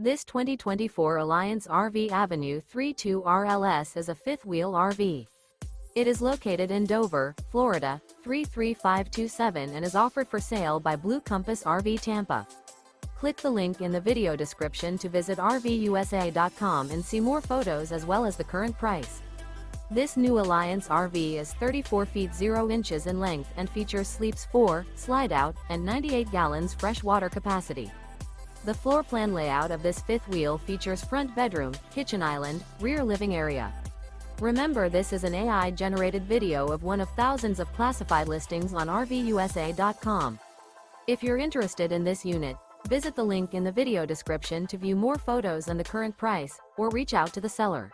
This 2024 Alliance RV Avenue 32 RLS is a fifth-wheel RV. It is located in Dover, Florida, 33527 and is offered for sale by Blue Compass RV Tampa. Click the link in the video description to visit RVUSA.com and see more photos as well as the current price. This new Alliance RV is 34 feet 0 inches in length and features sleeps 4, Slideout, and 98 gallons fresh water capacity. The floor plan layout of this fifth wheel features front bedroom, kitchen island, rear living area. Remember, this is an AI-generated video of one of thousands of classified listings on RVUSA.com. If you're interested in this unit, visit the link in the video description to view more photos and the current price, or reach out to the seller.